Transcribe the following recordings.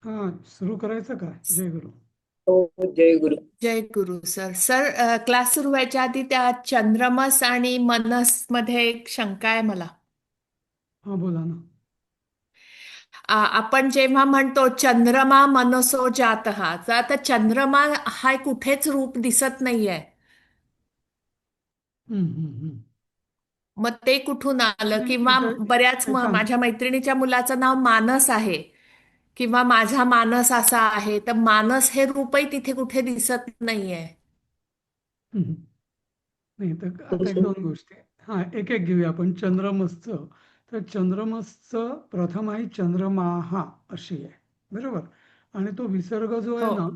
हा, सुरू करायचं का? जय गुरु. हो, जय गुरु. जय गुरु सर. सर, क्लास सुरू व्हायच्या आधी त्या चंद्रमस आणि मनस मध्ये एक शंका आहे मला. हा, बोला ना. आपण जेव्हा म्हणतो चंद्रमा मनसो जातः, तर आता चंद्रमा हा कुठेच रूप दिसत नाहीये. हम्म, हम्म, हम्म. मग ते कुठून आलं? नाही, किंवा बऱ्याच इथं सांग. माझ्या मैत्रिणीच्या मुलाचं नाव मानस आहे, किंवा माझा मानस असा आहे, तर मानस हे रूपही तिथे कुठे दिसत नाहीये. हम्म. नाही तर आता एक दोन गोष्टी आहे. हा, एक एक घेऊया आपण. चंद्रमसचं, तर चंद्रमसचं प्रथम आहे चंद्रमाहा अशी आहे, बरोबर. आणि तो विसर्ग जो आहे हो. ना,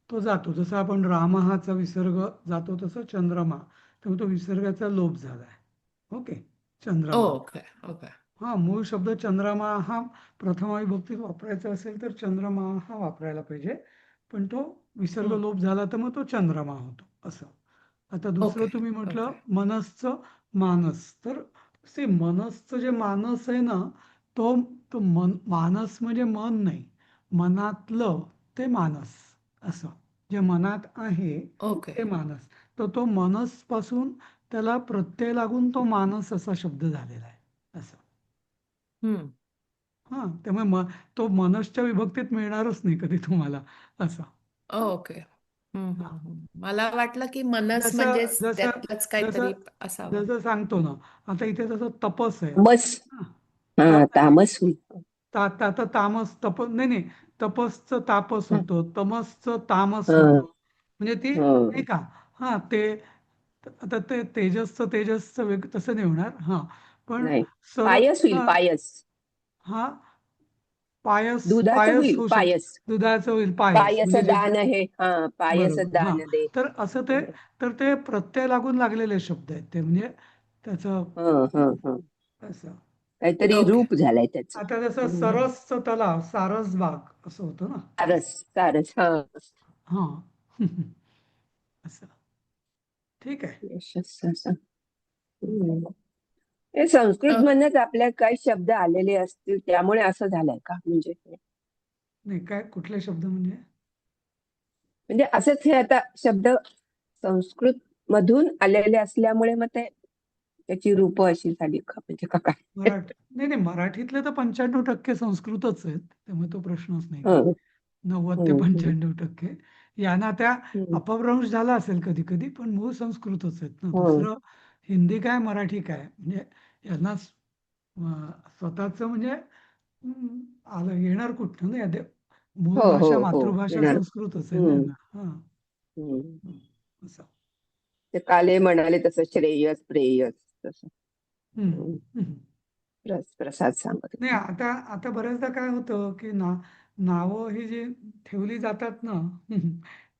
तो जातो. जसं आपण रामहाचा विसर्ग जातो तसं चंद्रमा, तर तो विसर्गाचा लोप झालाय. ओके, चंद्रमा. Okay, okay. हा, मूळ शब्द चंद्रमा हा प्रथमा विभक्तीत वापरायचा असेल तर चंद्रमा हा वापरायला पाहिजे. पण तो विसर्ग हम्म. लोप झाला तर मग तो चंद्रमा होतो असं. आता दुसरं ओके, तुम्ही म्हटलं ओके. मनसचं मानस. तर मनसचं जे मानस आहे ना, तो तो मानस म्हणजे मन नाही, मनातलं ते मानस असं. जे मनात आहे ओके. ते मानस. तर तो मनस पासून त्याला प्रत्यय लागून तो मानस असा शब्द झालेला आहे असं. हम्म. हा, त्यामुळे तो मनसच्या विभक्तीत मिळणारच नाही कधी तुम्हाला असं. ओके. हा. मला वाटलं की मनस जसं म्हणजेच जसं त्यातलंच जसं काहीतरी असावं. जसं सांगतो ना, आता इथे जसं तपस आहे. तामस. हा, हा, ता- तामस होईल. आता तामस नाही नाही, तपसचं तापस हा, होतं, तमसचं तामस हा, होतं. म्हणजे ती नाही हा. का. हा, ते आता ते तेजसचं वेग तसं नाही होणार. हा, पण नाही, सर. पायस होईल, हा, पायस. हा, पायस दुधाचं पायस होईल, होऊ शकतो. पायस. दुधाचं होईल पायस, पायस म्हणजे जे दान आहे, हा, पायस बरोबर. हा, दान दे. तर असं ते, हं. तर ते प्रत्यय लागून लागलेले शब्द आहेत ते, म्हणजे त्याचं हं, हं, हं. असं. काहीतरी ओके. रूप झालंय त्याच. आता जसं सरसचं तलाव सारस बाग असं होतं ना. सारस, सारस, हा. हा. असं. ठीक आहे. यशस्वी. हं. हे संस्कृत अ, मधनच आपल्या काही शब्द आलेले असतील त्यामुळे असं झालंय का? नाही, काय कुठले शब्द म्हणजे? म्हणजे असंच हे आता शब्द संस्कृत मधून आलेले असल्यामुळे मग ते त्याची रूप अशी झाली का, म्हणजे का काय? नाही नाही, मराठीतले तर 95% संस्कृतच आहेत, त्यामुळे तो प्रश्नच नाही काही. हं, 90 ते हं, हं, 95%. यांना त्या हं, अपभ्रंश झाला असेल कधी कधी, पण मूळ संस्कृतच आहेत ना. हं. दुसरं हिंदी काय मराठी काय, म्हणजे यांना स्वतःच म्हणजे आलं येणार कुठनं नाही. मूळ हो, हो, भाषा हो, मातृभाषा येणार. संस्कृतच आहे ना हं, यांना. हा. हं. असं. ते काले म्हणाले तसं श्रेयस प्रेयस तसं. हम्म, हं. हम्म. प्रसाद सांगत नाही, होते. आता आता बऱ्याचदा काय होतं की नावं ही जी ठेवली जातात ना,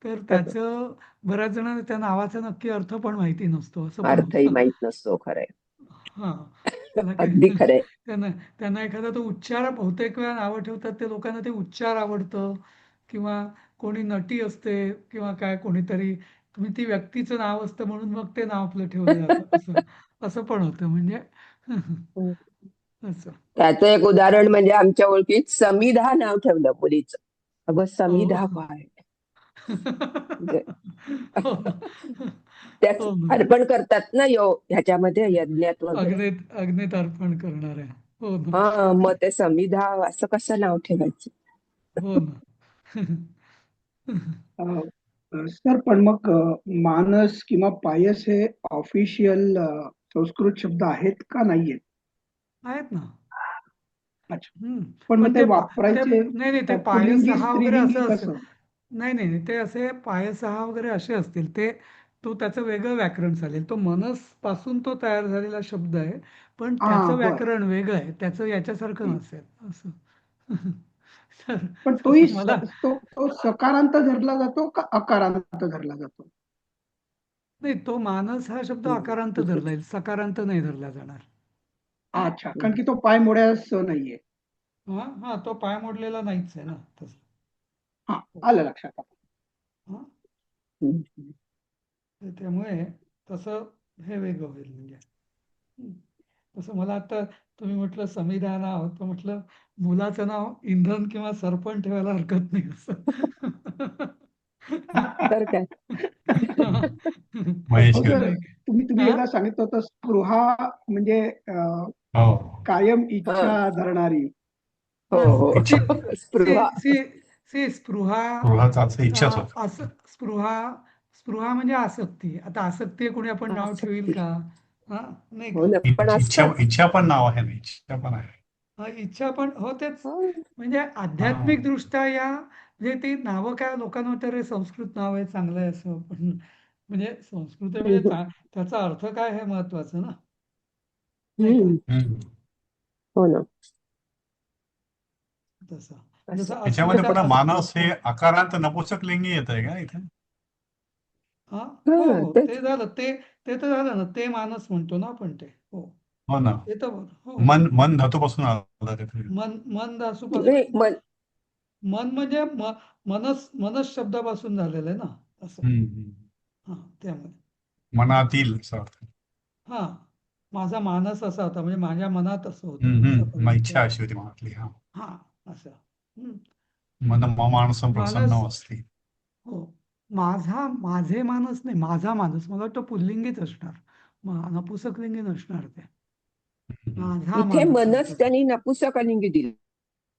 तर त्याचं बऱ्याच जणांना त्या नावाचा नक्की अर्थ पण माहिती नसतो, असं पण अर्थही होतं. माहित नसतो, खरंय. हा, त्याला काय. अगदी खरंय. त्यांना त्यांना एखादा तो उच्चार, बहुतेक वेळा नावं ठेवतात ते लोकांना ते उच्चार आवडतं, किंवा कोणी नटी असते किंवा काय कोणीतरी, तुम्ही ती व्यक्तीचं नाव असतं म्हणून मग ते नाव आपलं ठेवलं जातं असं. असं पण होतं म्हणजे. हं. असं. त्याचं एक उदाहरण म्हणजे आमच्या ओळखीत समिधा नाव ठेवलं मुलीचं. अगं हो. समिधा काय? म्हणजे हो ना. त्याच हो ना. अर्पण करतात ना ह्याच्यामध्ये यज्ञात वगैरे. अग्नीत अर्पण करणार आहे. हो ना. हा, मग ते समिधा असं कसं नाव ठेवायचं? हो ना. सर, पण मग मानस किंवा पायस हे ऑफिशियल संस्कृत शब्द आहेत का नाहीयेत? आहेत ना. अच्छा. हम्म. पण मग पण ते ते वापरायचे नाही नाही, ते पुल्लिंगी पायसहा वगैरे स्त्रीलिंगी असं असेल. कसं? नाही नाही नाही, ते असे पायसहा वगैरे असे असतील ते. तो त्याचं वेगळं व्याकरण चालेल. तो मनस पासून तो तयार झालेला शब्द आहे, पण हा, त्याचं बर. व्याकरण वेगळं आहे, त्याचं याच्यासारखं हं. नसेल असं. तर पण तोही तसं मला. तो सकारांत धरला जातो का अकारांत धरला जातो? नाही, तो मानस हा शब्द हं. आकारांत धरला येईल, सकारांत नाही धरला जाणार. अच्छा, कारण हं. की तो पाय मोड्यास नाहीये. हा हा, तो पाय मोडलेला नाहीच आहे ना तसं. हा, आलं लक्षात आता. हा, हं. त्यामुळे तसं हे वेगळं होईल म्हणजे. तसं मला आता तुम्ही म्हटलं समीरा नाव, तर म्हटलं मुलाचं नाव इंधन किंवा सरपण ठेवायला हरकत नाही असं. तर काय. महेश हो तर सर, गेला. नाही तुम्ही हा एकदा सांगितलं होतं स्पृहा म्हणजे हो कायम हा इच्छा धरणारी. हो हा हो सी स्पृहा. सी सी स्पृहा गृहाचा अर्थ इच्छाच अ, होता. अस स्पृहा स्पृहा म्हणजे आसक्ती. आता आसक्ती कोणी आपण नाव ठेवील आसक्ती. का? हा नाही हो का? ना, पण इच्छा असतात. इच्छा पण नाव आहे ना, इच्छा पण आहे. इच्छा पण हो तेच. हो. म्हणजे हा आध्यात्मिक दृष्ट्या या म्हणजे ती नावं काय लोकांना वाटतं रे संस्कृत नाव आहे चांगलं आहे असं, पण म्हणजे संस्कृत आहे म्हणजे हम्म. त्याचा अर्थ काय हे महत्वाचं ना, नाही का? हम्म. हम्म. हो ना, तसं असं जसं त्याच्यामध्ये पण मानस हे हा आकारांत नपुंसकलिंगी येत आहे का इथे? हा हो हा हो तेच. ते झालं ते तर झालं ना, ते मानस म्हणतो ना आपण ते. हो हो ना. ते तर बरं. हो मन मन धातूपासून आलं तिथे. मन मन नाही दासूपासून मन मन म्हणजे मनस शब्दापासून झालेलं आहे ना असं. हम्म. हा त्यामुळे मनातील असा अर्थ. हा माझा मानस असा होता म्हणजे माझ्या मनात असं होतं असं पण मग म्हणता इच्छा येईल. अशी होती मनातली. हा हा असं. हम्म. मन मानसं मानस प्रसन्न असते. हो माझे मानस नाही माझा मानस मला वाटतं पुल्लिंगीच असणार. नपुसकलिंगी नसणार ते. माझा इथे मानस मनस असं. त्यांनी नपुंसकलिंगी दिली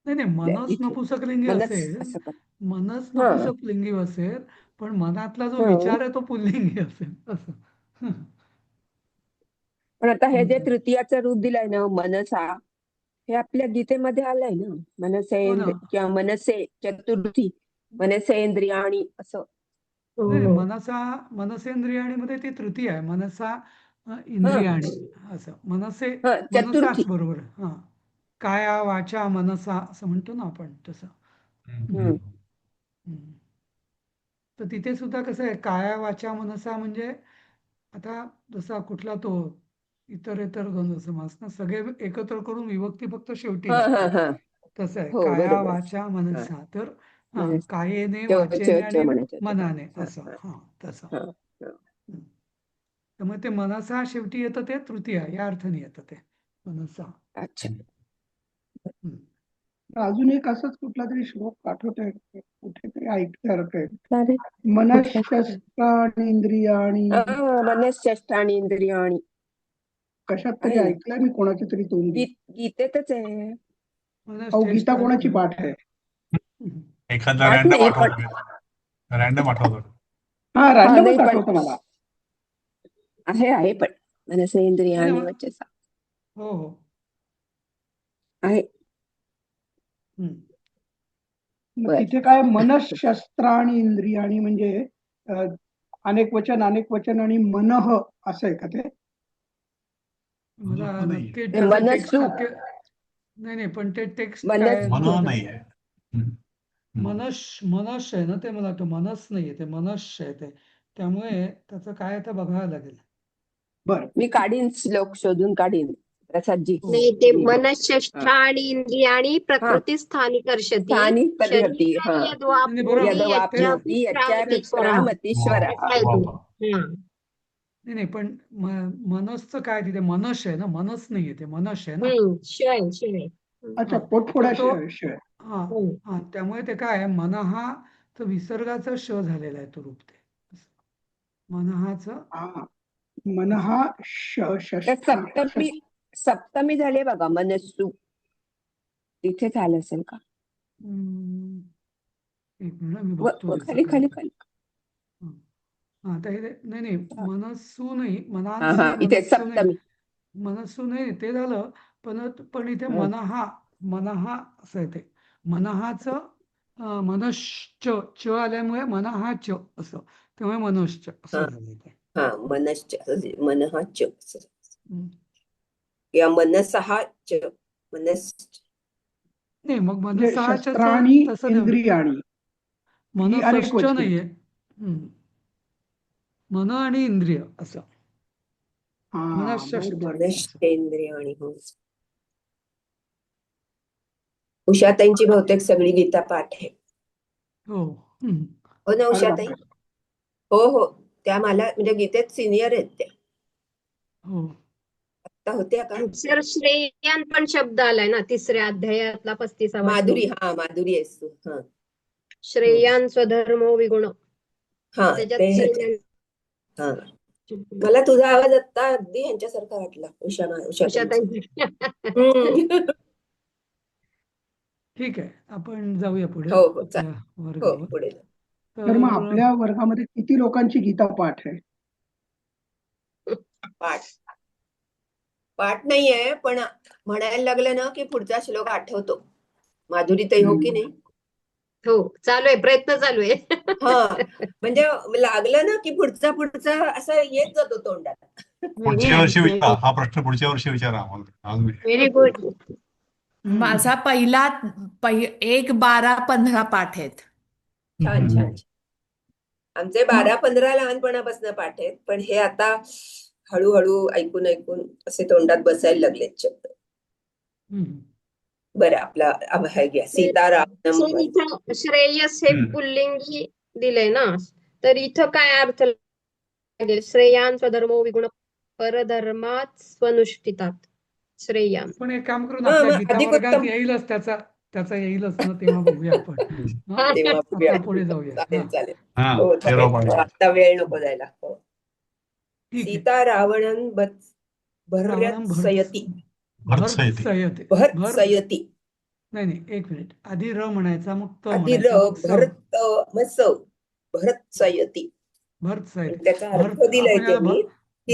नाही नाही मनस इथे. नपुसकलिंगी मनस असेल. असं कर. मनस हा नपुसकलिंगी असेल पण मनातला जो हा. विचार आहे तो पुल्लिंगी असेल असं. पण आता हे जे म्हणतो. तृतीयाचं रूप दिलंय ना मनसा, हे आपल्या गीतेमध्ये आलंय ना, हो ना. मनसेंद्र किंवा मनसे चतुर्थी मनसेंद्रियाणी असं. नाही मनसेंद्रियाणी मध्ये ती तृतीय आहे मनसा हा इंद्रियाणी असं हा मनसाच चतुर्थी. बरोबर आहे. हा काया वाचा मनसा असं म्हणतो ना आपण तसं. हम्म. हम्म. तर तिथे सुद्धा कसं आहे काया वाचा मनसा म्हणजे आता जसा कुठला तो इतर द्वंद्व समास ना सगळे एकत्र करून विभक्ती फक्त शेवटी हा हा लागते. हा तसं आहे हो काया बरोबर. वाचा हा मनसा तर हा मनस कायेने च वाचेने च च आणि म्हणायचं होतं त्याला. मनाने हा असं हा हा तसं. हा हा. हं. त्यामुळे ते मनसा शेवटी येतं ते तृतीय या अर्थाने येतं ते मनसा. अच्छा. हं. अजून एक असंच कुठला तरी श्लोक आठवतोय कुठेतरी ऐकल्यासारखं आहे. चालेल. मनःशस्त्र आणि इंद्रियाणी मनश्चेष्टाणी इंद्रियाणी कशात तरी आहे ना, ऐकलंय मी कोणाच्या तरी तोंडी. गीतेतच आहे. अहो गीता मनश्चेष्टा कोणाची पाठ आहे? हं. एखादा पाठ रॅन्डम नाही पण आठवतो. रॅन्डम आठवतो. हा हा नाही रॅन्डमच पण आठवतं मला. आहे पण नाही, मनसेंद्रियाणी नाही, वचसा हो हो. आहे. हं. मग बर. तिथे काय मनःशस्त्र आणि इंद्रियाणी म्हणजे अ, अनेक वचन आणि मनः असं आहे का ते? मला मन नाहीये. नक्की ते त्याचं टेक्स्ट मनस्सु नक्की नाही नाही पण ते टेक्स्ट काय मनस आहे मन ते नाही आहे. मनश आहे ना ते मला वाटतं मनस नाहीये ते मनश आहे ते त्यामुळे त्याचं काय आता बघावं लागेल. बरं. मी काढीन श्लोक शोधून काढीन प्रसादजी. हो नाही ते मी मनश्चेष्टा आणि इंद्रियाणी हा प्रकृती स्थानी कर्षति स्थानिक परिहती हा शरीराय यद्वा नाही, बरोबर भूरि तेच यदवाप्नोति यच्चापि यच्चाभिक्रामतीश्वर. नाही नाही पण मनसचं काय तिथे मनश आहे ना मनस नाहीये ते मनश आहे ना. शिवाय शिवाय अच्छा हा पोटफोडा तो शिवाय. हा हा त्यामुळे ते काय आहे मनहा तर विसर्गाचा श झालेला आहे तो रूप ते मनहाचं हा मनहा तर षष्ठ सप्तमी झाली बघा मनस्सु. तिथे झालं असेल का? एक मिनिट मी बघतो त्याचं खाली काय खाली ते. खाली. हा आता हे नाही नाही मनस्सू नाही हा हा मनांसी इथे मनस्सू नाही सप्तमी. मनस्सू नाही ते झालं पण इथे हा. मनहा असं आहे ते मनहाचं मनश्च च आल्यामुळे मनहा च असं त्यामुळे मनश्च असं हा झालं ते. हा मनश्च मनः च हम्म. किंवा मनसः च मनस. नाही मग म्हणजे मनसाच्या शस्त्राणी तसं नाही इंद्रियाणी ही अनेक मनसश्च वचनी. नाहीये. मन आणि इंद्रिय असं हा मनश्चष्ट बर असं. मनश्चेंद्रियाणी हो. उषाताईंची बहुतेक सगळी गीता पाठ आहे. हो हम्म. हो ना अरे उषाताई? बापरे. हो हो त्या मला म्हणजे गीतेत सिनियर आहेत त्या. हो होत्या का? सर श्रेयान पण शब्द आलाय ना तिसऱ्या अध्यायातला 35वा माधुरी, श्लोक. हा माधुरी आहेस तू. हा श्रेयान स्वधर्मो विगुण. हा त्याच्यात ते श्रेयान हा मला तुझा आवाज आता अगदी ह्यांच्यासारखा वाटला, उषाताईंचा. उषाताई. हम्म. ठीक आहे, आपण जाऊया पुढे हो हो आपल्या हो वर्गावर. पुढे. तर मग तर आपल्या वर्गामध्ये किती लोकांची गीता पाठ आहे? पाठ पाठ नाहीये, पण म्हणायला लागलं ना की पुढचा श्लोक आठवतो. माधुरी ताई, हो की नाही? हो, चालू आहे, प्रयत्न चालू आहे. हा म्हणजे लागलं ना की पुढचा पुढचा असा येत जातो तोंडात. पुढच्या वर्षी विचारा हा प्रश्न, पुढच्या वर्षी विचारा आम्हाला अजून. Very good. माझा पहिला 1, 12, 15 पाठ आहेत. छान छान छान. आमचे 12-15 लहानपणापासून पाठ आहेत, पण हे आता हळूहळू ऐकून ऐकून असे तोंडात बसायला लागलेत शब्द. बरं, आपला हे घ्या, सीताराम. सर इथं श्रेयस हे पुल्लिंगी दिलंय ना, तर इथं काय अर्थ लागेल? श्रेयान स्वधर्मो विगुण परधर्मात स्वनुष्ठितात. श्रेयान. पण एक काम करून हा, आपल्या मग गीता अधिक वर्गात उत्तम. येईलच त्याचा त्याचा येईलच ना, तेव्हा बघूया आपण. हा? तेव्हा आता पुढे जाऊया. चालेल चालेल. हा हो, तेरा चालेल. पाठ. आता वेळ नको जायला. हो. ठीक आहे. सीता रावणन रावणं भर्त्सयति. भर्त्सयते. भर्त्सयति. नाही, एक मिनिट. आधी र म्हणायचा, मग त आधी म्हणायचा, मग स. भरत मग सौ. भर्त्सयति. भर्त्सयते. त्याचा अर्थ दिलाय आपण याला त्यांनी.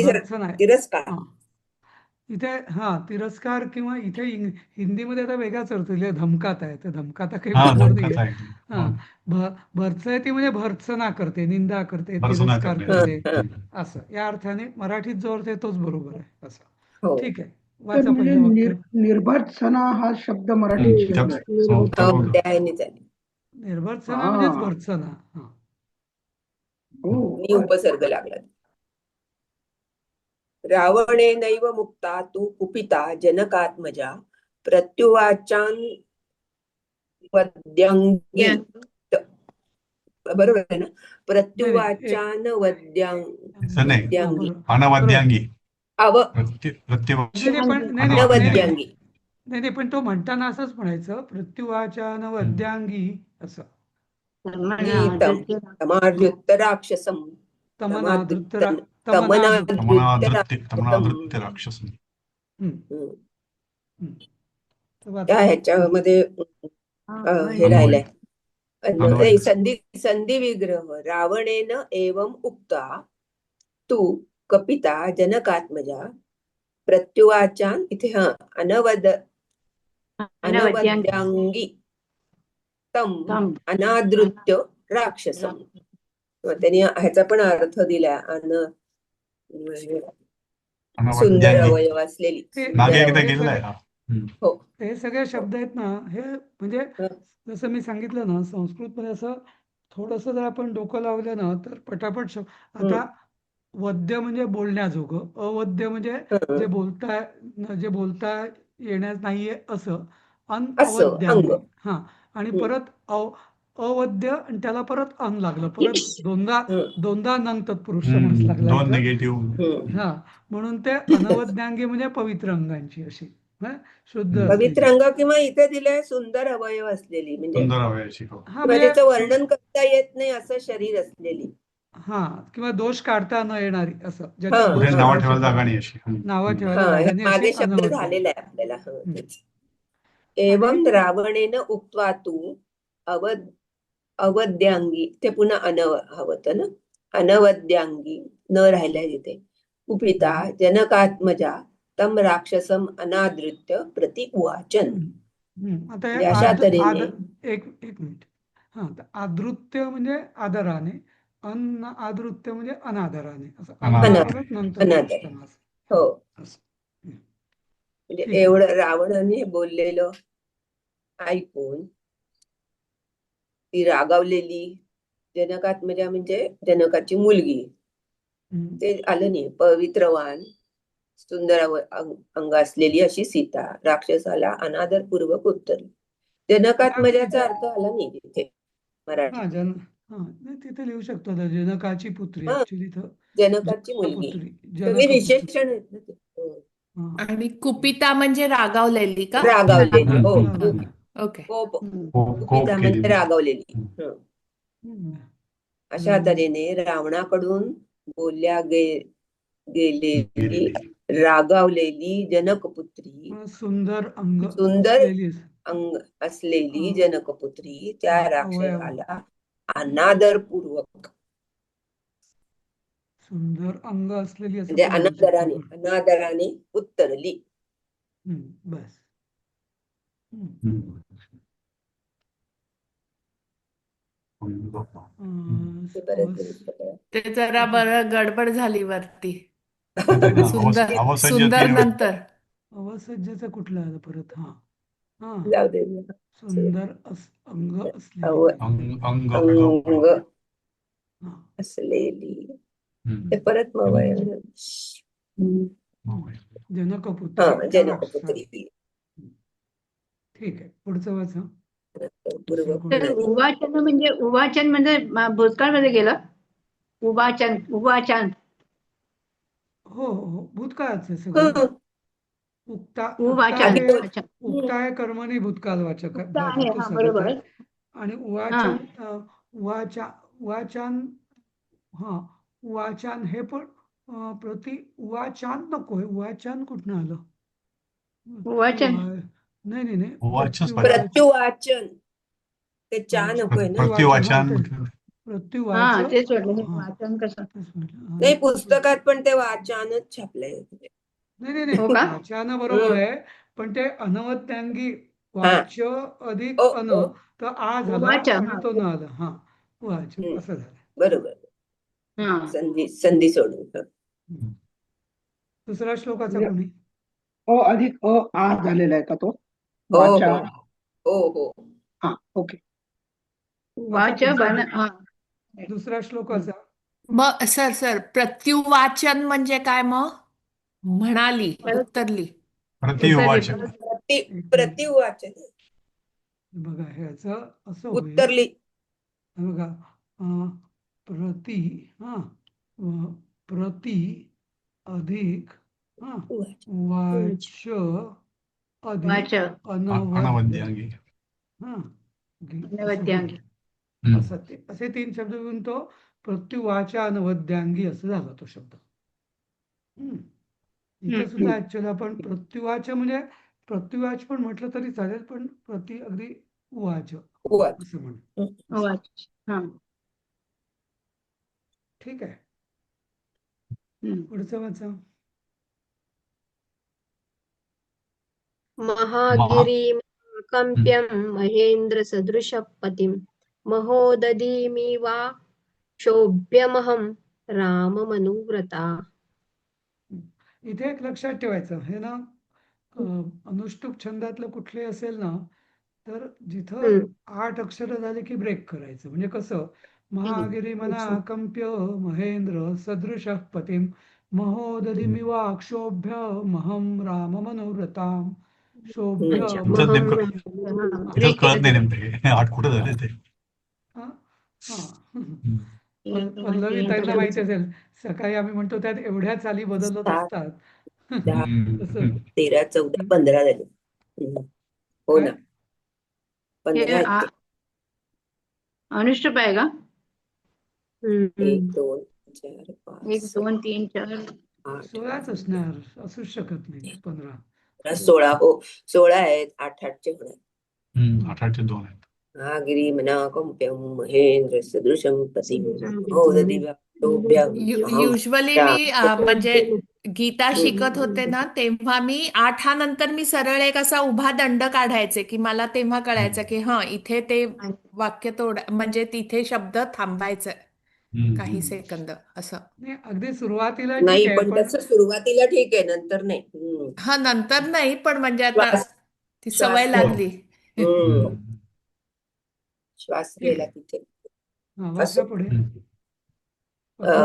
भर्त्सन आहे. तिरस्कार. हा. इथे तिरस्कार, किंवा इथे हिंदीमध्ये आता वेगळाच अर्थ दिला, धमकात आहे. तर धमकाता काही हा बरोबर धमकात नाहीये. आहे. हा, भर्त्सयती म्हणजे भर्त्सना करते, निंदा करते, भर्त्सना तिरस्कार करणे. करते, असं या अर्थाने मराठीत जो अर्थ आहे तोच बरोबर आहे. असं. हो. ठीक आहे, तर वाचा म्हणजे पहिलं वाक्य. निर्भर्त्सना हा शब्द मराठीत शिकलाय. हो, त्या ह्याने चालेल. निर्भर्त्सना म्हणजेच भर्त्सना. हा. मी उपसर्ग लागला. रावणेनैव मुक्ता तू कुपिता जनकात्मजा प्रत्युवाचान वद्यांगी. बरोबर आहे ना? प्रत्युवाचान असं नाही, वद्यांगी. अनवद्यांगी. नाही, पण तो म्हणताना असंच म्हणायचं, प्रत्युवाचा नवद्यांगी असं. तमार्युत्त राक्षसम. तमनाधृत्य राक्षस. ह्याच्यामध्ये हे राहिलंय, संधी विग्रह. रावणेन एवं उक्ता तू कपिता जनकात्मजा प्रत्युवाचान. इथे अनवद्यांगी तम अनादृत्य राक्षसम. त्यांनी ह्याचा पण अर्थ दिलाय, सुंदर अवयव असलेली. हो, हे सगळे शब्द आहेत ना, हे म्हणजे जसं मी सांगितलं ना, संस्कृतमध्ये असं थोडंसं जर आपण डोकं लावलं ना, तर पटापट आता वद्य म्हणजे बोलण्याजोगं, अवद्य म्हणजे जे बोलता येण्यास नाहीये असं, अनवद्यांगी. हा, आणि परत अवद्य, आणि त्याला परत अन लागलं, परत दोनदा नंग तत्पुरुष समास लागला. हा, म्हणून ते अनवद्यांगी म्हणजे पवित्र अंगांची, अशी शुद्ध पवित्र अंग, किंवा इथे दिलंय सुंदर अवयव असलेली, म्हणजे त्याचं वर्णन करता येत नाही असं शरीर असलेली. हा, किंवा दोष काढता न येणारी, असं नाव ठेवायला जागा नाही अशी. नावं ठेवायला जागा नाही मागे अशी शब्द झालेला आहे आपल्याला. एवं रावणेन उक्त्वा तू अवद्यांगी. ते पुन्हा हवत ना, अनवद्यांगी न राहिल्या तिथे. कुपिता जनकात्मजा तम राक्षसम अनादृत्य प्रति उवाचन. आता अशा तऱ्हेने एक मिनिट. हा, आदृत्य म्हणजे आदराने, आदृत्य म्हणजे अनादराने, असं अनादर. हो, म्हणजे एवढं रावणाने बोललेलं ऐकून ती रागावलेली जनकात्मजा, म्हणजे जनकाची मुलगी, ते आलं नाही, पवित्रवान सुंदर अंग असलेली अशी सीता राक्षसाला अनादरपूर्वक उत्तरली. जनकात्मजाचा अर्थ आला नाही तिथे मराठी. तिथे लिहू शकतो जनकाची पुत्री, ऍक्च्युली जनकाची मुलगी. सगळे विशेषण आहेत ना. हा. आणि कुपिता म्हणजे रागावलेली का? रागावलेली. हो, रागावलेली. ओके. कोप कोप कुपिता म्हणजे केलेली. रागावलेली. हं. हम्म. अशा तऱ्हेने रावणाकडून बोलल्या गेलेली गेलेली. रागावलेली जनकपुत्री सुंदर अंग सुंदर असलेली अंग असलेली हा. जनकपुत्री त्या अवयव. राक्षसाला अनादरपूर्वक सुंदर अंग असलेली असं म्हणजे पण म्हणू शकतो आपण. अनादराने उत्तरली. बस. हम्म. ते परत दुरुस्त करा. ते जरा बरं गडबड झाली वरती. हा, सुंदर अवसंज्य सुंदर तीन वेळा. नंतर. अवसज्जेचं कुठलं आलं परत? हा हा. जाऊ दे. सुंदर अंग असलेली. अव- अंग अंग अंग हा. असलेली हम्म. ते परत मग जनकपुत्री हा त्या राक्षसाला. जनकपुत्री ठीक आहे, पुढचं वाचा. पूर्वक तर उवाचन म्हणजे भूतकाळमध्ये गेलं. उवाचन हो हो हो, भूतकाळाचं आहे सगळं. हं. उक्ता उवाचन हे अच्छा. उक्ता हे कर्मणी भूतकाळवाचक उक्ता आहे, हा, धातुसगत बरोबर. आहे. आणि उवाचन उवाचान हा उवाचान हे पण उवाचान नको आहे. उवाचान कुठनं आलं? उवाचन. नाही नाही नाही, उवाचच प्रत्युवाचन ते चा नकोय ना. प्रतिवाचन. प्रत्युवाच. तेच वाटलं हा. वाचन कसं. तेच म्हटलं. नाही पुस्तकात पण ते वाचानच छापलंय. नाही नाही हो नाही, का? वाचान बरोबर आहे, पण ते अनवद्यांगी हा. वाच्य अधिक ओ अन, ओ तर आ झाला उवाच, आणि हा. तो न आला. हा, वाच हम्म. असं झालं. बरोबर. हा. संधी सोडून. हं. दुसरा श्लोकाचा म्हणजे कोणी? अधिक आ झालेला आहे का तो? हो वाचा. हो हो हो. हा, ओके. वाच बन हा. दुसरा श्लोकाचा. मग सर प्रत्युवाचन म्हणजे काय मग? म्हणाली, उत्तरली. प्रतिवाचक. प्रतिवाचन बघा, ह्याचं असं होईल. उत्तरली. हे बघा, प्रति प्रति अधिक वाच अधिक वाच अनवद्यांगी. हा, अनवद्यांगी. असे 3 शब्द मिळून तो प्रत्युवाचा अनवद्यांगी असं झाला तो शब्द. इथे सुद्धा ऍक्च्युअली आपण प्रत्युवाच म्हणजे प्रत्युवाच पण म्हटलं तरी चालेल, पण अगदी उवाच उवाच. असं म्हण. वाच. हा. ठीक आहे, पुढचं वाचा. महागिरिमकम्प्यं महेन्द्रसदृशपतिं महोदधीमिवा क्षोभ्यमहं राममनुव्रता. इथे एक लक्षात ठेवायचं हे ना, अनुष्टुप छंदातलं कुठले असेल ना, तर जिथं 8 अक्षरं झाली की ब्रेक करायचं. म्हणजे कसं, महागिरी मना कंप्य महेंद्र सदृश पतिम महोदधिमिवाक्षोभ्य महम राम मनोव्रताम. शोभ्य अच्छा. इथंच नेमकं इथंच कळत नाही हा. नेमकं हे आठ कुठं झाले ते. पल्लवी ताईंना माहिती असेल, सकाळी आम्ही म्हणतो त्यात एवढ्या चाली बदलत 7, असतात. 10, तसं 13, 14, 15 झाले. हो ना, काय 15 आहेत ते. अनुष्टुप आहे का? 1, 2, 4, 5, 1, 2, 3, 4. 8, 16च असणार, असूच शकत नाही 15. 16. हो 16 आहेत. 8 होणार. 8 2 आहेत. महागिरी मना कंप्यं महेंद्र सदृशं पतिं युजली मी म्हणजे गीता शिकत होते ना, तेव्हा मी 8 हा नंतर मी सरळ एक असा उभा दंड काढायचे, की मला तेव्हा कळायचं की इथे ते वाक्य म्हणजे तिथे शब्द थांबायचं काही सेकंद असं. नाही, अगदी सुरुवातीला नाही, ठीक आहे, पण तसं सुरुवातीला ठीक आहे, नंतर नाही. हा, नंतर नाही, पण म्हणजे आता ती सवय श्वास लागली. श्वास गेला तिथे. वाचा पुढे.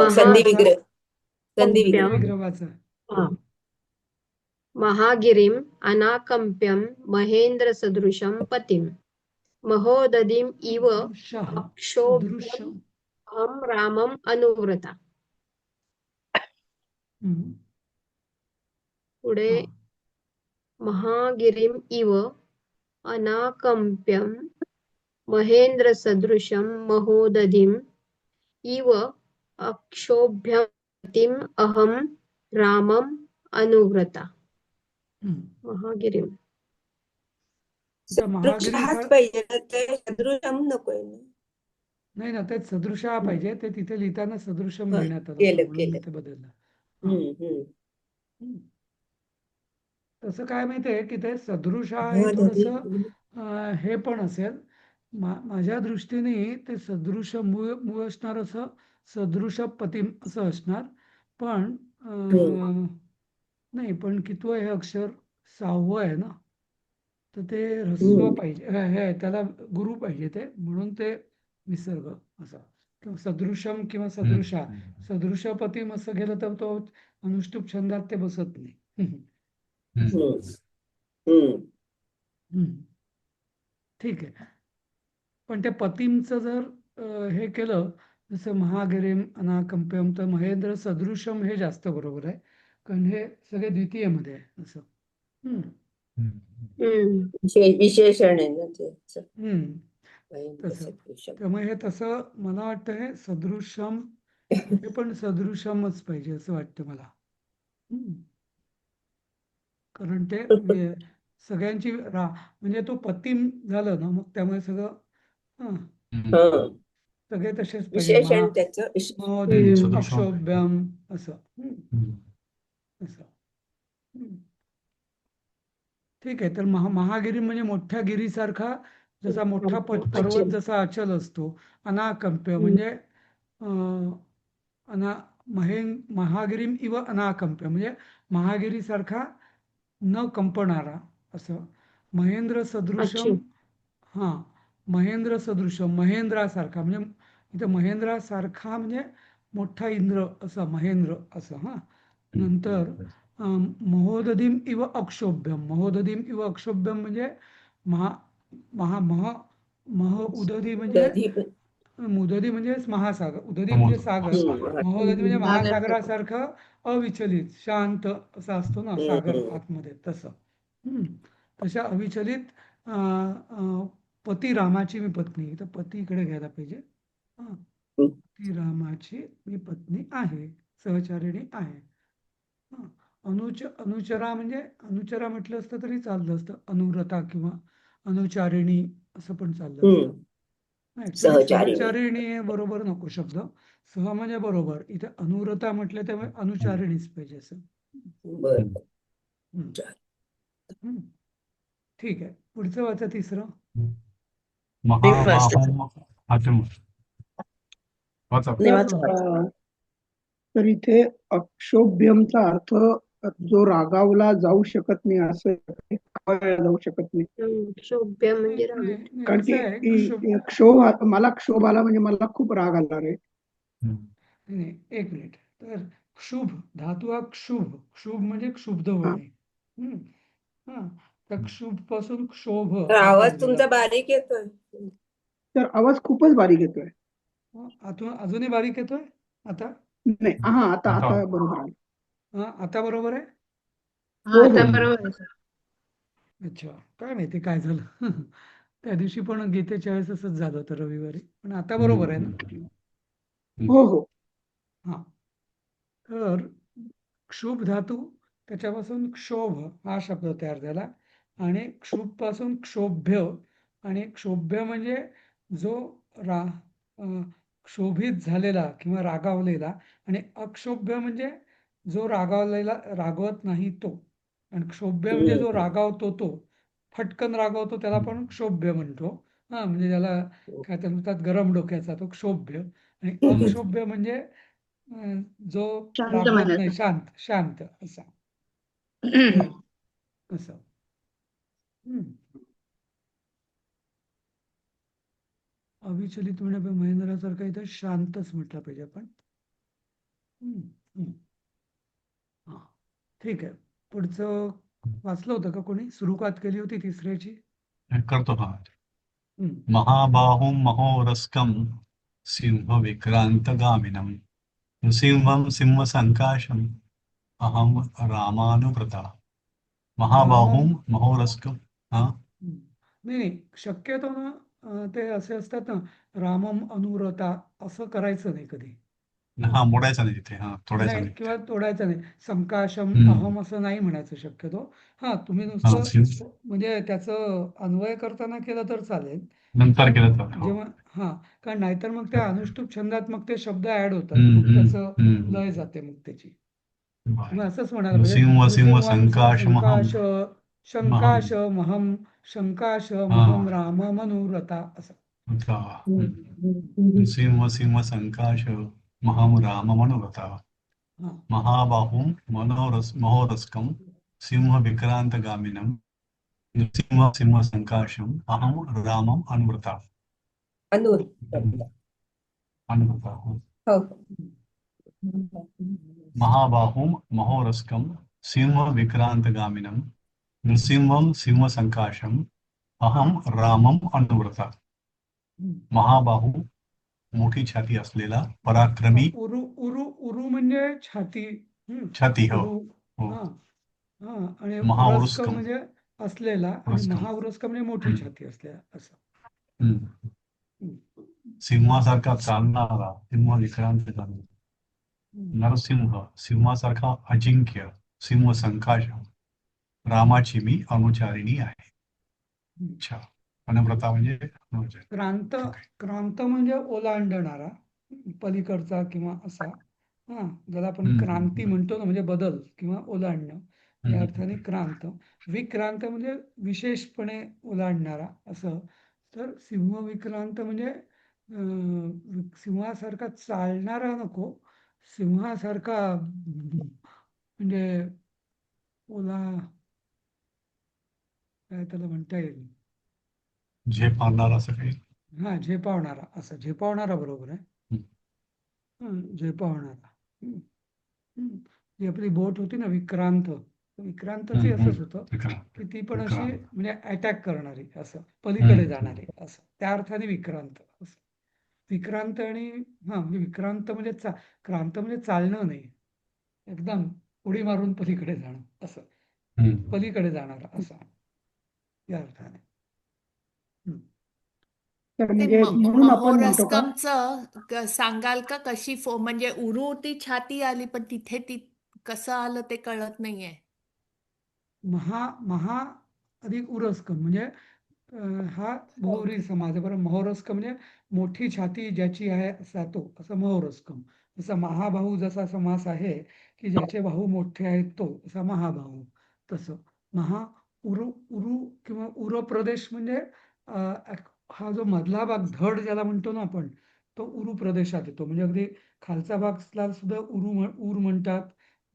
संधी विग्रह. विग्रहाचा. महागिरिम् अनाकम्प्यं महेन्द्रसदृशं पतिं महोदधिम् इव अक्षोभ्यम् अहं रामम् अनुव्रता. पुढे हा. महागिरीम इव अनाकंप्यं महेंद्रसदृशं महोदधिम् इव अक्षोभ्यतीम् अहं रामम् अनुव्रता. हम्म. महागिरीम. आता महागिरी सदृशहाच पाहिजे ना, ते सदृशम नकोय ना. नाही ना, ते सदृश हा पाहिजे. ते तिथे लिहिताना सदृशम हा, लिहिण्यात आलं केलं, होतं म्हणून मी केलं. ते बदललं. हा. हम्म. हम्म. तसं काय माहितीये की ते सदृश हा हे हा, थोडस दधी. हे पण असेल. माझ्या दृष्टीने ते सदृश मूळ असणार, असं सदृश पतिम असं असणार. पण नाही, पण कितवं हे अक्षर? 6वं आहे ना, तर ते ऱ्हस्व पाहिजे. हे आहे, त्याला गुरु पाहिजे ते, म्हणून ते विसर्ग असा किंवा सदृशम किंवा सदृशा. सदृशपतिम असं गेलं तर तो अनुष्टुप छंदात ते बसत नाही. हम्म. ठीक आहे. पण त्या पतिमचं जर हे केलं, जसं महागिरीम अनाकंप्यम, तर महेंद्र सदृशम हे जास्त बरोबर आहे, कारण हे सगळे द्वितीयमध्ये आहे असं. विशेषण आहे ना ते. तसं. सदृशम. त्यामुळे हे तसं मला वाटतं, हे सदृशम हे पण सदृशमच पाहिजे असं वाटतं मला. कारण ते सगळ्यांची म्हणजे तो पतिम झालं ना, मग त्यामुळे सगळं सगळे तसेच पाहिजे. विशेषण त्याचं महोदधिम सदृशम. अक्षोभ्यम असं असं. ठीक आहे. तर महागिरी म्हणजे मोठ्या गिरीसारखा, जसा मोठा पर्वत जसा अचल असतो. अनाकंप्य म्हणजे महागिरीम इव अनाकंप्य म्हणजे महागिरीसारखा न कंपणारा असं. महेंद्र सदृशम, हा, महेंद्र सदृशम, महेंद्रासारखा म्हणजे इथं महेंद्रासारखा म्हणजे मोठा इंद्र असा, महेंद्र असं. हा. नंतर महोदधिम इव अक्षोभ्यम. महोदधिम इव अक्षोभ्यम म्हणजे उदधी म्हणजे मुदधी म्हणजे महासागर, उदधी म्हणजे सागर, महोदधी म्हणजे महासागरासारखं अविचलित शांत असा असतो ना सागर आतमध्ये, तसं. तशा अविचलित पती रामाची मी पत्नी, तर पती इकडे घ्यायला पाहिजे. पती रामाची मी पत्नी आहे, सहचारिणी आहे. अनुचरा म्हणजे अनुचरा म्हटलं असतं तरी चाललं असतं, अनुव्रता किंवा अनुचारिणी असं पण चाललं असतं. ऍक्च्युली सहचारिणी बरोबर नको शब्द. सह म्हणजे बरोबर, इथे अनुव्रता म्हटलं त्यामुळे अनुचारिणीच पाहिजे असं. ठीक आहे. पुढचं वाचा, तिसरं. तर इथे अक्षोभ्यमचा अर्थ जो रागावला जाऊ शकत नाही, असं जाऊ शकत नाही. क्षोभ्य म्हणजे कारण की क्षोभ, मला क्षोभ आला म्हणजे मला खूप राग आला रे. एक मिनिट. तर क्षुभ धातू हा क्षुभ, क्षुभ म्हणजे क्षुब्ध होणे. तर क्षुभ पासून क्षोभ. आवाज तुमचा बारीक येतोय. तर आवाज खूपच बारीक येतोय. अजूनही बारीक येतोय आता? नाही, आता बरोबर आहे. आता बरोबर आहे. आता बरोबर आहे. अच्छा, काय माहिती काय झालं. त्या दिवशी पण गीतेच्या वेळेस असंच झालं होतं रविवारी, पण आता बरोबर आहे ना? हो. हा. तर क्षुभ धातू, त्याच्यापासून क्षोभ हा शब्द तयार झाला, आणि क्षुभ पासून क्षोभ्य, आणि क्षोभ्य म्हणजे जो क्षोभित झालेला किंवा रागावलेला, आणि अक्षोभ्य म्हणजे जो रागावलेला, रागवत नाही तो. आणि क्षोभ्य म्हणजे जो रागावतो, तो फटकन रागावतो त्याला पण क्षोभ्य म्हणतो. म्हणजे ज्याला काय म्हणतात, गरम डोक्याचा, तो क्षोभ्य. आणि अक्षोभ्य म्हणजे जो रागवत नाही, शांत असा असं. अविचलित म्हणजे महेंद्रासारखा इथं शांतच म्हटलं पाहिजे आपण. हा, ठीक आहे. पुढचं वाचलं होतं का कोणी? सुरुवात केली होती तिसऱ्याची? करतो. हा. महाबाहुं महोरस्कं सिंह विक्रांतगामिनं नृसिंहं सिंहसंकाशं अहम रामानुव्रता रामम महाबाहुम महोरस्कम. हा हम्म. नाही नाही, शक्यतो ना ते असे असतात ना, रामम अनुव्रता असं करायचं नाही कधी. हा मोडायचा नाही तिथे, हा तोडायचा नाही नाही किंवा तिथे. तोडायचं नाही. संकाशम हम्म. अहम असं नाही म्हणायचं शक्यतो. हा, तुम्ही हा नुसतं म्हणजे त्याचं अन्वय करताना केलं तर चालेल. नंतर पण केलं तर हो. जेव्हा हा, कारण नाहीतर मग त्या अनुष्टुप छंदात मग ते शब्द ऍड होतात, हम्म, मग त्याचं हम्म. लय जाते मग त्याची. बरं. तुम्ही असंच म्हणाल म्हणजे नृसिंह सिंह नृसिंहम संकाशमहम महम. शंकाशमहम शंकाशमहम हा राममनुव्रता असं. होता. नृसिंह सिंह संकाश महम राममनुव्रता हा महाबाहुम महोरस्कम सिंह विक्रांतगामिनम नृसिंह सिंह संकाशम अहम रामम अनुव्रता. अनुव्रता. अनुव्रता हो. हो. महाबाहुम महोरस्कम सिंह विक्रांतगामिनम नृसिंहम सिंह संकाशम अहम रामम अनुव्रता. महाबाहू मोठी छाती असलेला पराक्रमी. उरु उरु उरु म्हणजे छाती. छाती हो उरु हो. हा हा, आणि उरस्क महाउरुस्कम. म्हणजे असलेला, आणि उरुस्कम. महाउरस्क म्हणजे मोठी हम्म. छाती असलेला असं. हम्म. हम्म. सिंहासारखा चालणारा सिंह विक्रांत गामिनी. नरसिंह सिंहासारखा अजिंक्य सिंह संकाश रामाची मी अनुचारिणी आहे. अच्छा. अनुव्रता म्हणजे अनुचारिणी. क्रांत ठीक आहे. क्रांत म्हणजे ओलांडणारा, पलीकडचा किंवा असा. हा, ज्याला आपण हम्म, क्रांती हम्म, म्हणतो ना, म्हणजे बदल किंवा ओलांडणं, या हम्म, अर्थाने क्रांत. विक्रांत म्हणजे विशेषपणे ओलांडणारा असं. तर सिंह विक्रांत म्हणजे सिंहासारखा चालणारा नको, सिंहासारखा म्हणजे ओला, काय त्याला म्हणता येईल, झेप आणणार असं काही. हा, झेपावणारा असं. झेपावणारा बरोबर आहे. झेपावणारा. हम्म. हम्म. जी आपली बोट होती ना विक्रांत, विक्रांतची असंच होतं विक्रांत. की ती पण अशी विक्रांत. म्हणजे अटॅक करणारी, असं पलीकडे जाणारी असं, त्या अर्थाने विक्रांत असं. विक्रांत आणि हा, म्हणजे विक्रांत म्हणजे क्रांत म्हणजे चालणं नाही, एकदम उडी मारून पलीकडे जाणं असं, पलीकडे जाणारा असं, या अर्थाने. हम्म. तर ते म्हणजे म्हणून आपण म्हणतो का महोरस्कमचं सांगाल का, कशी म्हणजे उरू ती छाती आली पण तिथे ती कसं आलं ते कळत नाहीये. महा अधिक उरस्कम म्हणजे हा बहुव्रीही समाज आहे बरं. महोरस्कम म्हणजे मोठी छाती ज्याची आहे असा तो, असं महोरस्कम. जसा महाबाहू जसा समास आहे की ज्याचे बाहू मोठे आहेत तो, असा महाबाहू. तसं उरु उरु किंवा उर प्रदेश म्हणजे हा जो मधला भाग, धड ज्याला म्हणतो ना आपण, तो उरु प्रदेशात येतो. म्हणजे अगदी खालचा भागला सुद्धा उर म्हणतात,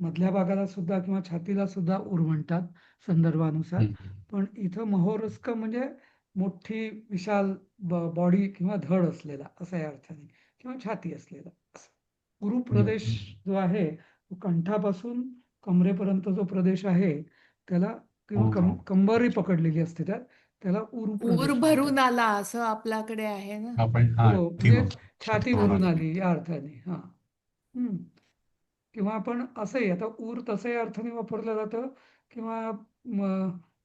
मधल्या भागाला सुद्धा किंवा छातीला सुद्धा उर म्हणतात संदर्भानुसार. पण इथं महोरस्क म्हणजे मोठी विशाल बॉडी किंवा धड असलेला, असा या अर्थाने, किंवा छाती असलेला असं. उरु प्रदेश जो आहे तो कंठापासून कमरेपर्यंत जो प्रदेश आहे त्याला, किंवा कंबरही पकडलेली असते त्याला उरु ऊर प्रदेश म्हणतात. भरून आला असं आपल्याकडे आहे ना. आपण हो, म्हणजे छाती भरून आली या अर्थाने. हा. किंवा आपण असंही, आता ऊर तसंही अर्थाने वापरलं जातं, किंवा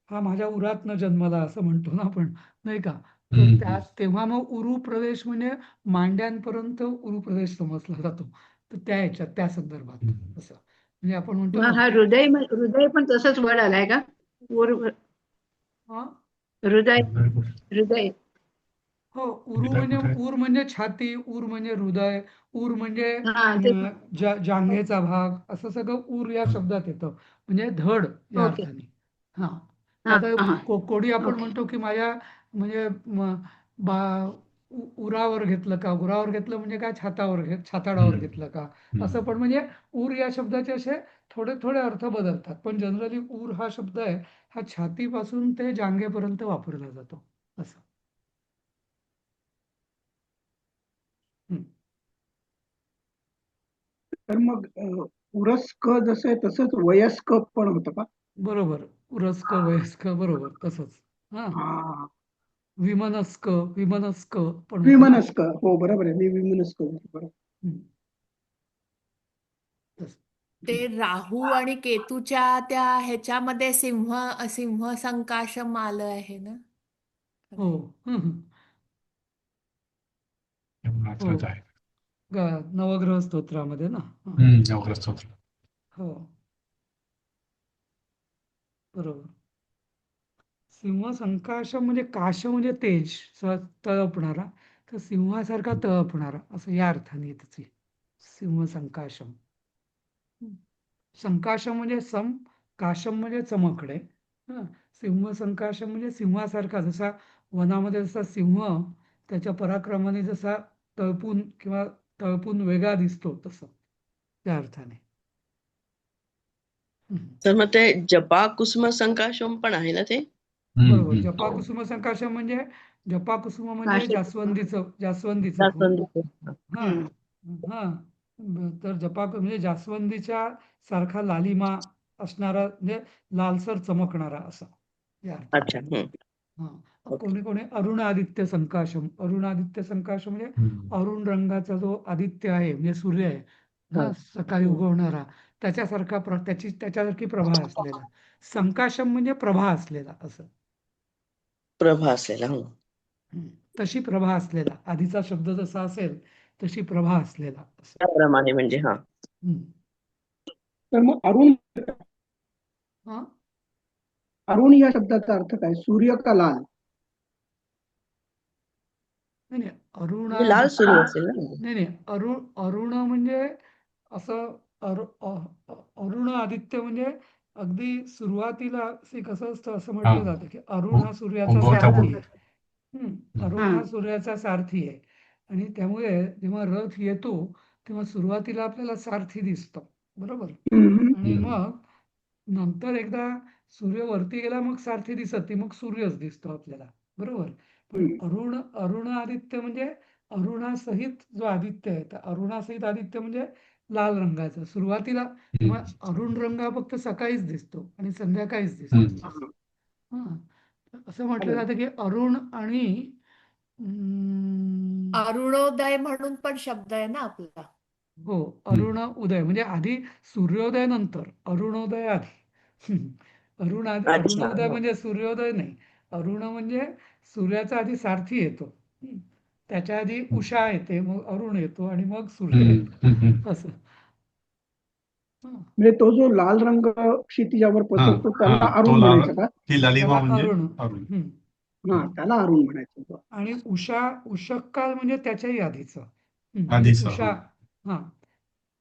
हा माझ्या उरातनं जन्मला असं म्हणतो ना आपण, नाही का. तर तेव्हा मग उरु प्रदेश म्हणजे मांड्यांपर्यंत उरु प्रदेश समजला जातो. तर त्या ह्याच्यात, त्या संदर्भात असं, म्हणजे आपण म्हणतो ना. हा, हृदय हृदय पण तसंच वड आलाय का? हा, हृदय हृदय हो, उर म्हणजे छाती, उर म्हणजे हृदय, उर म्हणजे हा ते जांघेचा भाग, असं सगळं उर या शब्दात येतं, म्हणजे धड या ओके. अर्थाने. हा, हा आता हा कोडी आपण ओके. म्हणतो की माझ्या म्हणजे उरावर घेतलं का, उरावर घेतलं म्हणजे काय, छाताडावर घेतलं का, असं. पण म्हणजे उर या शब्दाचे असे थोडे थोडे अर्थ बदलतात, पण जनरली उर हा शब्द आहे, हा छातीपासून ते जांघेपर्यंत वापरला जातो असं. तर मग उरस्क जसं आहे तसंच वयस्क पण होतं का? बरोबर, उरस्क वयस्क बरोबर तसंच. हा, हा, विमनस्क पण होतं ना. विमनस्क, हो बरोबर आहे, मी विमनस्क बरोबर. हम्म. तसं. ते राहू आणि केतूच्या त्या ह्याच्यामध्ये सिंह संकाशम आलं आहे ना. हो. हं, हं. हो. महत्वाचं आहे. नवग्रह स्तोत्रामध्ये ना. नवग्रह स्तोत्र. हो, बरोबर. सिंह संकाशम म्हणजे काश म्हणजे तेज, तळपणारा, तर सिंहासारखा तळपणारा असं या अर्थाने आहे त्याची सिंह संकाशम. हं. संकाशम म्हणजे काशम म्हणजे चमकडे. हं. सिंह संकाशम म्हणजे सिंहासारखा, जसा वनामध्ये जसा सिंह त्याच्या पराक्रमाने जसा तळपून वेगळा दिसतो तसं त्या अर्थाने. हं. तर मग ते जपा कुसुम संकाशम पण आहे ना ते? बरोबर. जपाकुसुम संकाशम म्हणजे जपाकुसुम म्हणजे काश- जास्वंदीचं फूल. जास्वंदीचं. हा हा तर म्हणजे जास्वंदीच्या सारखा लालिमा असणारा, म्हणजे लालसर चमकणारा असा या अर्थाने. अच्छा. हा कोणी अरुण आदित्य संकाशम म्हणजे अरुण रंगाचा जो आदित्य आहे, म्हणजे सूर्य आहे हा, सकाळी उगवणारा, त्याच्यासारखी प्रभा असलेला. संकाशम म्हणजे प्रभा असलेला असं. प्रभा असलेला. तशी प्रभा असलेला, आधीचा शब्द जसा असेल तशी प्रभा असलेला असं. त्याप्रमाणे म्हणजे हा. हम्म. तर मग अरुण हा? अरुण या शब्दाचा अर्थ काय? सूर्य का लाल? नाही म्हणजे लाल सूर्य असेल ना. नाही अरुण म्हणजे असं अरुण आदित्य म्हणजे अगदी सुरुवातीला कसं असतं, असं म्हटलं जातं की अरुण हा सूर्याचा सारथी आहे. अरुण हा सूर्याचा सारथी आहे आणि त्यामुळे जेव्हा रथ येतो तेव्हा सुरुवातीला आपल्याला सारथी दिसतो, बरोबर. आणि मग नंतर एकदा सूर्य वरती गेला मग सारथी दिसत नाही, मग सूर्यच दिसतो आपल्याला, बरोबर. पण अरुण आदित्य म्हणजे अरुणासहित जो आदित्य आहे, तर अरुणासहित आदित्य म्हणजे लाल रंगाचा. सुरुवातीला तेव्हा अरुण रंग हा फक्त सकाळीच दिसतो आणि संध्याकाळीच दिसतो. हा असं म्हटलं जातं की अरुण आणि अरुणोदय म्हणून पण शब्द आहे ना आपला. हो, अरुण उदय म्हणजे आधी सूर्योदय, नंतर अरुणोदय आधी. अरुणोदय म्हणजे सूर्योदय नाही. अरुण म्हणजे सूर्याचा आधी सारथी येतो, त्याच्या आधी उषा येते, मग अरुण येतो आणि मग सूर्य येतो असं. म्हणजे तो जो लाल रंग क्षितिजावर पसरतो त्याला अरुण म्हणायचं का? ती लालिमा त्याला म्हणजे अरुण. अरुण. हा, त्याला अरुण म्हणायचं. आणि उषक काल म्हणजे त्याच्याही आधीचं. आधीचं, उषा. हा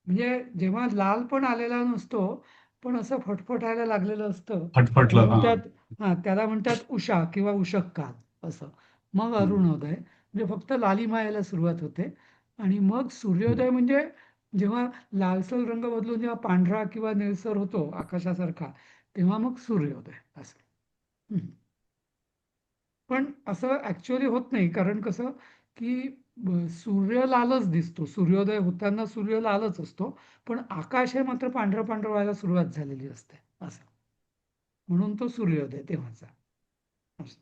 म्हणजे जेव्हा लाल पण आलेला नसतो, पण असं फटफटायला लागलेलं असतं, फटफटलं. म्हणून त्याला म्हणतात उषा किंवा उषक काल असं. मग अरुणोदय म्हणजे फक्त लालिमा यायला सुरुवात होते आणि मग सूर्योदय म्हणजे जेव्हा लालसर रंग बदलून जेव्हा पांढरा किंवा निळसर होतो आकाशासारखा, तेव्हा मग सूर्योदय असं. पण असं ऍक्च्युअली होत नाही, कारण कसं की सूर्य लालच दिसतो, सूर्योदय होताना सूर्य लालच असतो, पण आकाश हे मात्र पांढरं पांढरं व्हायला सुरुवात झालेली असते असं, म्हणून तो सूर्योदय तेव्हाचा असं.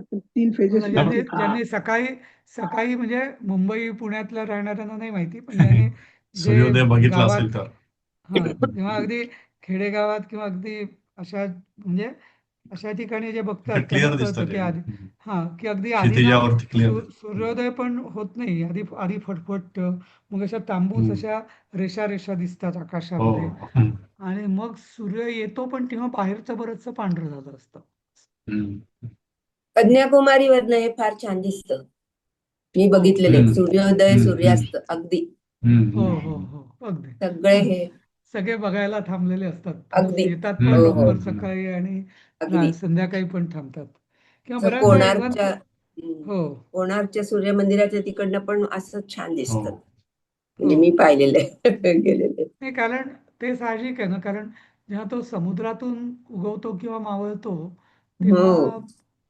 तीन फेजेस. ज्यांनी सकाळी म्हणजे मुंबई पुण्यातल्या राहणाऱ्यांना नाही माहिती, पण ज्यांनी सूर्योदय बघितला गावात, असेल तर जेव्हा अगदी खेडेगावात किंवा अगदी म्हणजे अशा ठिकाणी जे बघतात त्यांना क्लिअर दिसतं कळतं की ते. की अगदी आधी ना क्षितिजावरती क्लिअर. सूर्योदय पण होत नाही, आधी फटफट, मग अशा तांबूस अशा रेषा दिसतात आकाशामध्ये, आणि मग सूर्य येतो पण तेव्हा बाहेरचं बरंचसं पांढरं झालं असतं. कन्याकुमारीवरनं हे फार छान दिसतं. मी बघितलेले सूर्योदय सूर्यास्त अगदी. हो अगदी. सगळे हे सगळे बघायला थांबलेले असतात, अगदी. येतात पण हो, लवकर हो. सकाळी आणि अगदी. संध्याकाळी पण थांबतात किंवा तर बऱ्याचदा इव्हन. कोणार्कच्या सूर्य मंदिराच्या तिकडनं पण असं छान दिसतं. म्हणजे हो. मी पाहिलेलं आहे, गेलेले. नाही, कारण ते साहजिक आहे ना, कारण जेव्हा तो समुद्रातून उगवतो किंवा मावळतो तेव्हा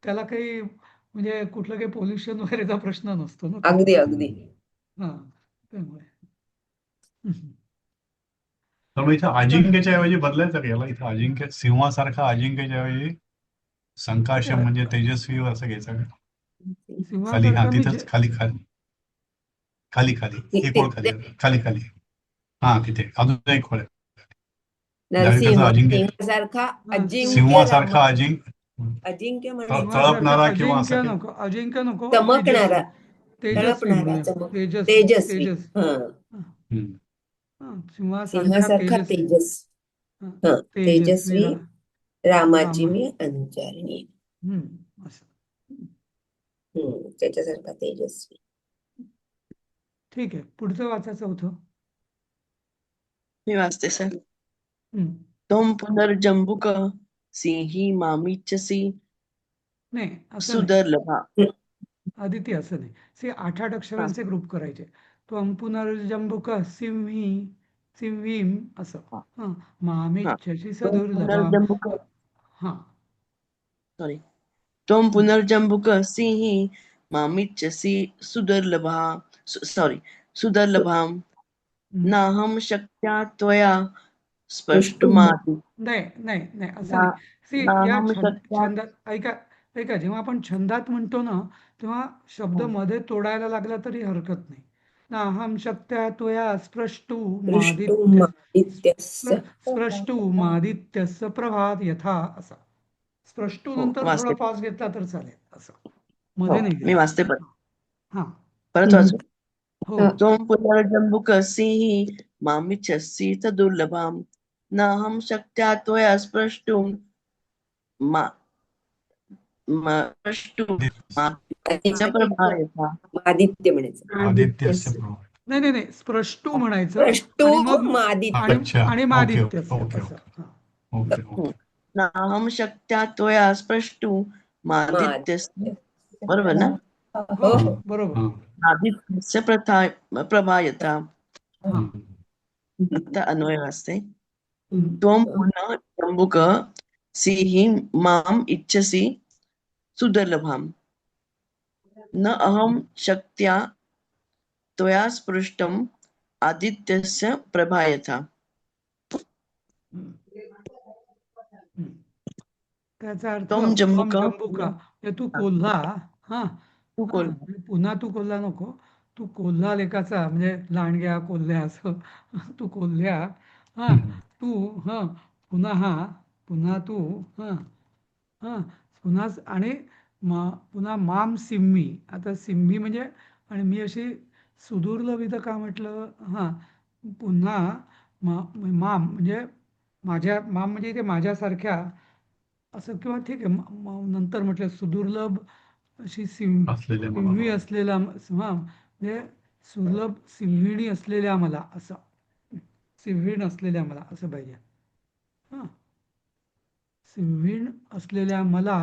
त्याला काही म्हणजे कुठलं काही पोल्युशन वगैरेचा प्रश्न नसतो ना अगदी तिथे. अगदी. त्यामुळे तर इथं अजिंक्यच्या ऐवजी बदलायचं का याला? इथं अजिंक्य, सिंहासारखा अजिंक्यच्या ऐवजी संकाशम म्हणजे तेजस्वी असं घ्यायचं का? खाली सिंहासारखा तिथंच खाली खाली खाली एक ओळ खाली खाली खाली. हा तिथे अजून एक ओळ आहे. डावीकडचा नरसिंह अजिंक्य सिंहासारखा अजिंक्य सिंहासारखा रामा अजिंक्य अजिंक्य म्हणायचं सिंहासारखा तळपणारा किंवा अजिंक्य असं काही. नको, अजिंक्य नको, चमकणारा तेजस्वी तळपणारा म्हणूया. चमक तेजस्वी तेजस्वी तेजस्वी हा हम्म. सिंहासारखा सिंहासारखा तेजस्वी. तेजस हा, तेजस्वी रामाची रामा. मी अनुचरणी असं. त्याच्यासारखा तेजस्वी. ठीक आहे, पुढचं वाचा चौथं. मी वाचते सर. हम्म. त्वं पुनर्जम्बुक सिंही मामिच्छसि नाही असं नाही, सुदर्लभा. आदिती असं नाही. 8 अक्षरांचे ग्रुप करायचे. त्वं पुनर्जम्बुक सिंहीम असं. हा. हा, मामिच्छसि त्वं सदुर्लभाम. पुनर्जम्बुक हा, सॉरी त्वं पुनर्जम्बुक सिंही मामिच्छसि सुदर्लभा सॉरी सुदर्लभाम हम्म. नाहं शक्या त्वया स्पष्टुम स्पष्टुमादि नाही नाही नाही असं ना- नाही. या नाहं शक्या छंदात ऐका ऐका, जेव्हा आपण छंदात म्हणतो ना, तेव्हा शब्द मध्ये तोडायला लागला तरी हरकत नाही. नाहं शक्त्या त्वया दृष्टुम आदित्यस्य स्प्रष्टुमादित्यस्य प्रभात यथा असा. स्प्रष्टू हो नंतर थोडा वाचते. पॉज घेतला तर चालेल असं, हो मध्ये नाही मी घ्यायचं. वाचते परत हा, परत वाचू. हो त्वं पुनर्जम्बुक सिंही मामिच्छसि सदुर्लभाम नाहं शक्त्या त्वया स्पष्टुं आदित्य प्रभा यथा. आदित्य म्हणायचं आदित्यस्य प्रभा. नाही नाही नाही, स्प्रष्टू म्हणायचं स्पष्टू आणि मग आदित्य अच्छा आणि ओके मादित्यस्य ओके असं. ओके हा. Okay okay. नाहं शक्त्या त्वया स्पष्टुं मादित्यस्य. बरोबर ना? हो हो बरोबर. हा. आदित्यस्य प्रभा यथा. हा. आता अन्वय वाचते. हम्म. त्वं पुनः जम्बुक सिंही माम इच्छसि सुदर्लभाम न अहं शक्त्या त्वया स्पृष्टम आदित्यस्य प्रभा यथा. त्याचा अर्थ त्वं जम्बुक जम्बुका, हे तू कोल्हा. हा तू हा, कोल पुन्हा तू कोल्हा नको, तू कोल्हा लेखाचा म्हणजे लांडग्या कोल्ह्या असं. तू कोल्ह्या. हा, तू हा पुन्हा तू हा हा पुन्हा आणि पुन्हा माम सिम्मी. आता सिम्मी म्हणजे, आणि मी अशी सुदुर्लभ इथं का म्हटलं. हा, पुन्हा माम म्हणजे माम म्हणजे इथे माझ्यासारख्या असं, किंवा ठीक आहे नंतर म्हटलं सुदुर्लभ अशी असलेल्या सिंही मला. असलेला म्हणजे सुलभ सिंहिणी असलेल्या मला असं, सिंहीण असलेल्या मला असं पाहिजे. हा, सिंहीण असलेल्या मला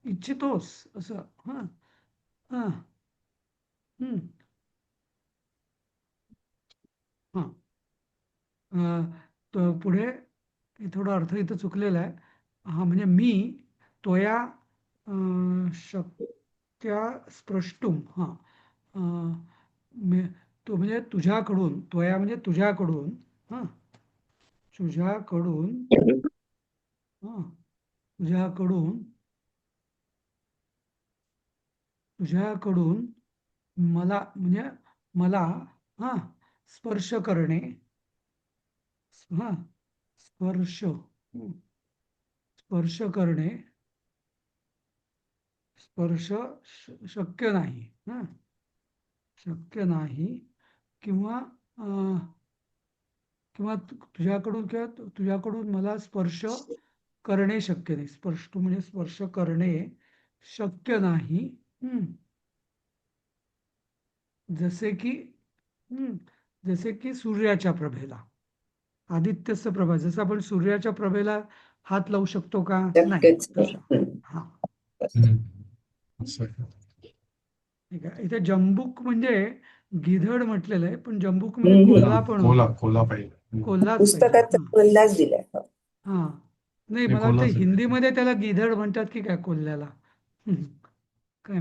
इच्छितोस असं. हा हा हा पुढे थोडा अर्थ इथं चुकलेला आहे. हा, म्हणजे मी त्वया शक्त्या स्प्रष्टुम. हा, तो म्हणजे तुझ्याकडून, त्वया म्हणजे तुझ्याकडून. हा, तुझ्याकडून. हा, तुझ्याकडून मला म्हणजे मला हा स्पर्श करणे. हा, स्पर्श करणे शक्य नाही. हा, शक्य नाही, किंवा तुझ्याकडून मला स्पर्श करणे शक्य नाही. स्पर्श म्हणजे स्पर्श करणे शक्य नाही. जसे की सूर्याच्या प्रभेला. आदित्यस्य प्रभा, जसं आपण सूर्याच्या प्रभेला हात लावू शकतो का? नाही. शक्यच तसं. नाही. हा, असं आहे. ठीक आहे. इथे जंबूक म्हणजे गिधड म्हटलेलं आहे, पण जंबूक मध्ये कोल्हा पण होतो. कोला पाहिजे. कोल्हाच पाहिजे. पुस्तकाचा कोल्हाच दिलाय. हा, नाही हे मला वाटतं कोल्हाच आहे. हिंदीमध्ये त्याला गिधड म्हणतात की काय कोल्ह्याला.